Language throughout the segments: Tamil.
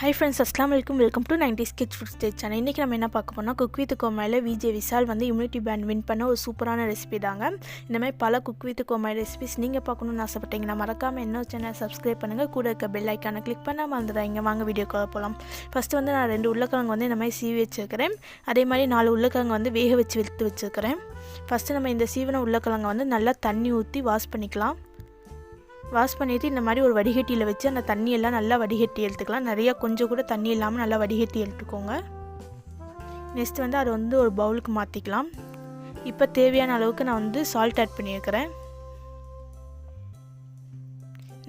Hi friends, assalamu alaikum. Welcome to 90s Kids Food Stage channel. இன்னைக்கு நம்ம என்ன பார்க்க போறோம்னா குக் வித் கோமாளில vjvishal வந்து இம்யூனிட்டி பேண்ட் வின் பண்ண ஒரு சூப்பரான ரெசிபி தாங்க. இந்த மாதிரி பல குக் வித் கோமாளி ரெசிபிஸ் நீங்க பார்க்கணும்னு ஆசைப்பட்டீங்கன்னா மறக்காம என்னோட சேனலை சப்ஸ்கிரைப் பண்ணுங்க. கூட இருக்க பெல் ஐகானை கிளிக் பண்ணாம மறந்துடாதீங்க. வாங்க வீடியோக்குள்ள போலாம். ஃபர்ஸ்ட் வந்து நான் 2 உருளைக்கிழங்கு வந்து இந்த மாதிரி சீவி வச்சிருக்கேன். அதே மாதிரி 4 உருளைக்கிழங்கு வந்து வேக வச்சு எடுத்து வச்சிருக்கேன். ஃபர்ஸ்ட் நம்ம இந்த சீவன உருளைக்கிழங்கு வந்து நல்லா தண்ணி ஊத்தி வாஷ் பண்ணிக்கலாம். வாஷ் பண்ணிட்டு இந்த மாதிரி ஒரு வடிகட்டியில் வச்சு அந்த தண்ணி எல்லாம் நல்லா வடிகட்டி எடுத்துக்கலாம். நிறைய கொஞ்சம் கூட தண்ணி இல்லாமல் நல்லா வடிகட்டி எடுத்துக்கோங்க. நெக்ஸ்ட் வந்து அதை வந்து ஒரு பவுலுக்கு மாற்றிக்கலாம். இப்போ தேவையான அளவுக்கு நான் வந்து சால்ட் ஆட் பண்ணியிருக்கிறேன்.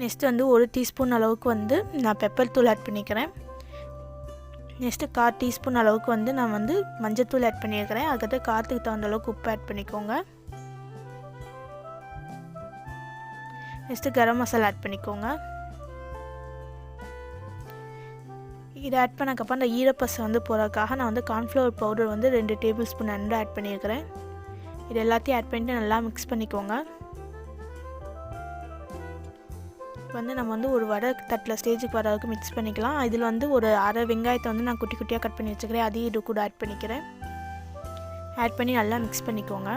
நெக்ஸ்ட் வந்து 1 டீஸ்பூன் அளவுக்கு வந்து நான் பெப்பர் தூள் ஆட் பண்ணிக்கிறேன். நெக்ஸ்ட்டு 1/4 டீஸ்பூன் அளவுக்கு வந்து நான் வந்து மஞ்சத்தூள் ஆட் பண்ணியிருக்கிறேன். அதுக்கப்புறம் காரத்துக்கு தகுந்த அளவுக்கு உப்பு ஆட் பண்ணிக்கோங்க. நெக்ஸ்ட்டு கரம் மசாலா ஆட் பண்ணிக்கோங்க. இதை ஆட் பண்ணக்கப்புறம் அந்த ஈரப்பசை வந்து போகிறதுக்காக நான் வந்து கார்ன்ஃப்ளவர் பவுடர் வந்து 2 டேபிள் ஸ்பூன் ஆட் பண்ணியிருக்கிறேன். இது எல்லாத்தையும் ஆட் பண்ணிட்டு நல்லா மிக்ஸ் பண்ணிக்கோங்க. இப்போ வந்து நம்ம வந்து ஒரு வடை தட்டில் ஸ்டேஜுக்கு வர அளவுக்கு மிக்ஸ் பண்ணிக்கலாம். இதில் வந்து ஒரு அரை வெங்காயத்தை வந்து நான் குட்டி குட்டியாக கட் பண்ணி வச்சுக்கிறேன். அதையும் இது கூட ஆட் பண்ணிக்கிறேன். ஆட் பண்ணி நல்லா மிக்ஸ் பண்ணிக்கோங்க.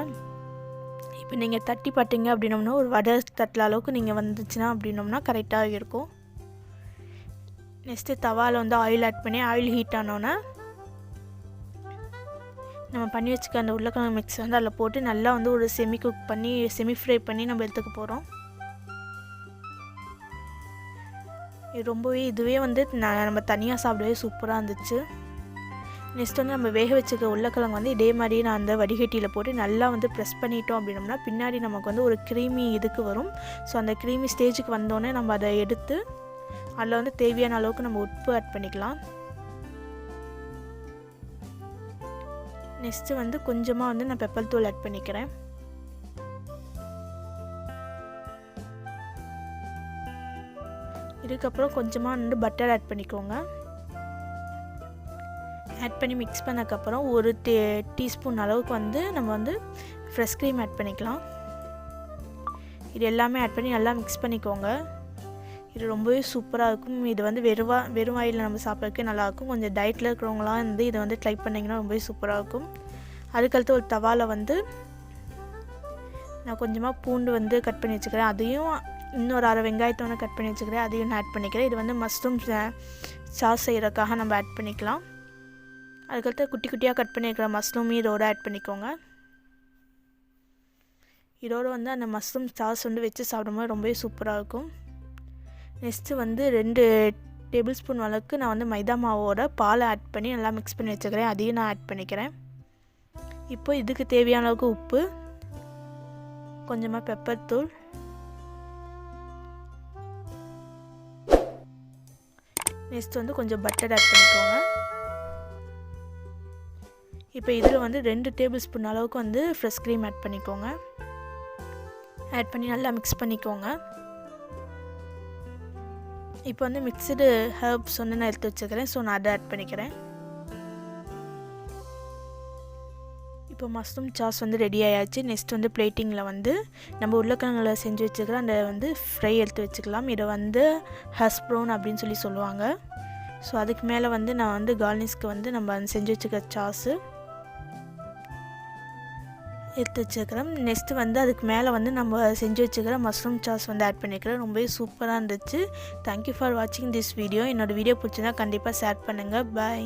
இப்போ நீங்கள் தட்டி பார்த்தீங்க அப்படின்னோம்னா ஒரு வடை தட்டில் அளவுக்கு நீங்கள் வந்துச்சுன்னா அப்படின்னோம்னா கரெக்டாக இருக்கும். நெக்ஸ்ட்டு தவாவில் வந்து ஆயில் ஆட் பண்ணி ஆயில் ஹீட் ஆனோன்னே நம்ம பண்ணி வச்சுக்க அந்த உருளைக்கிழங்கு மிக்ஸ் வந்து அதில் போட்டு நல்லா வந்து ஒரு செமி குக் பண்ணி செமி ஃப்ரை பண்ணி நம்ம எடுத்துக்க போகிறோம். இது ரொம்பவே இதுவே வந்து நம்ம தனியாக சாப்பிடவே சூப்பராக இருந்துச்சு. நெக்ஸ்ட் வந்து நம்ம வேக வச்சுக்க உருளைக்கிழங்கு வந்து இதே மாதிரி நான் அந்த வடிகட்டியில் போட்டு நல்லா வந்து ப்ரெஸ் பண்ணிட்டோம் அப்படின்னோம்னா பின்னாடி நமக்கு வந்து ஒரு க்ரீமி இதுக்கு வரும். ஸோ அந்த க்ரீமி ஸ்டேஜுக்கு வந்தோடனே நம்ம அதை எடுத்து அதில் வந்து தேவையான அளவுக்கு நம்ம உப்பு ஆட் பண்ணிக்கலாம். நெக்ஸ்ட்டு வந்து கொஞ்சமாக வந்து நான் பெப்பர் தூள் ஆட் பண்ணிக்கிறேன். இதுக்கப்புறம் கொஞ்சமாக வந்து பட்டர் ஆட் பண்ணிக்கோங்க. ஆட் பண்ணி மிக்ஸ் பண்ணக்கப்புறம் ஒரு டீஸ்பூன் அளவுக்கு வந்து நம்ம வந்து ஃப்ரெஷ் க்ரீம் ஆட் பண்ணிக்கலாம். இது எல்லாமே ஆட் பண்ணி நல்லா மிக்ஸ் பண்ணிக்கோங்க. இது ரொம்பவே சூப்பராக இருக்கும். இது வந்து வெறும் வாயில் நம்ம சாப்பிட்றதுக்கு நல்லாயிருக்கும். கொஞ்சம் டயட்டில் இருக்கிறவங்களாம் வந்து இதை வந்து ட்ரை பண்ணிங்கன்னா ரொம்பவே சூப்பராக இருக்கும். அதுக்கடுத்து ஒரு தவாவில் வந்து நான் கொஞ்சமாக பூண்டு வந்து கட் பண்ணி வச்சுக்கிறேன். அதையும் இன்னொரு அரை வெங்காயத்தை வந்து கட் பண்ணி வச்சுக்கிறேன். அதையும் நான் ஆட் பண்ணிக்கிறேன். இது வந்து மஷ்ரூம் சாஸ் செய்கிறதுக்காக நம்ம ஆட் பண்ணிக்கலாம். அதுக்கடுத்து குட்டி குட்டியாக கட் பண்ணியிருக்கிற மஷ்ரூம் இதோட ஆட் பண்ணிக்கோங்க. இதோடு வந்து அந்த மஷ்ரூம் சாஸ் வந்து வச்சு சாப்பிடும்போது ரொம்பவே சூப்பராக இருக்கும். நெக்ஸ்ட்டு வந்து 2 டேபிள் ஸ்பூன் அளவுக்கு நான் வந்து மைதா மாவோட பாலை ஆட் பண்ணி நல்லா மிக்ஸ் பண்ணி வச்சுக்கிறேன். அதையும் நான் ஆட் பண்ணிக்கிறேன். இப்போ இதுக்கு தேவையான அளவுக்கு உப்பு, கொஞ்சமாக பெப்பர் தூள், நெக்ஸ்ட் வந்து கொஞ்சம் பட்டர் ஆட் பண்ணிக்கோங்க. இப்போ இதில் வந்து 2 டேபிள் ஸ்பூன் அளவுக்கு வந்து ஃப்ரெஷ் க்ரீம் ஆட் பண்ணிக்கோங்க. ஆட் பண்ணி நல்லா மிக்ஸ் பண்ணிக்கோங்க. இப்போ வந்து மிக்சடு ஹர்ப்ஸ் வந்து நான் எடுத்து வச்சுக்கிறேன். ஸோ நான் அதை ஆட் பண்ணிக்கிறேன். இப்போ மஷ்ரூம் சாஸ் வந்து ரெடி ஆயாச்சு. நெக்ஸ்ட் வந்து பிளேட்டிங்கில் வந்து நம்ம உருளைக்கிழங்குல செஞ்சு வச்சுக்கிற அந்த வந்து ஃப்ரை எடுத்து வச்சுக்கலாம். இதை வந்து ஹஸ் ப்ரௌன் அப்படின்னு சொல்லுவாங்க. ஸோ அதுக்கு மேலே வந்து நான் வந்து கார்னிஷ்க்கு வந்து நம்ம செஞ்சு வச்சுக்கிற சாஸு எடுத்து வச்சுக்கிறேன். நெக்ஸ்ட்டு வந்து அதுக்கு மேலே வந்து நம்ம செஞ்சு வச்சுக்கிற மஷ்ரூம் சாஸ் வந்து ஆட் பண்ணிக்கிறேன். ரொம்பவே சூப்பராக இருந்துச்சு. தேங்க்யூ ஃபார் வாட்சிங் திஸ் வீடியோ. என்னோடய வீடியோ பிடிச்சிருந்தா கண்டிப்பாக ஷேர் பண்ணுங்கள். பாய்.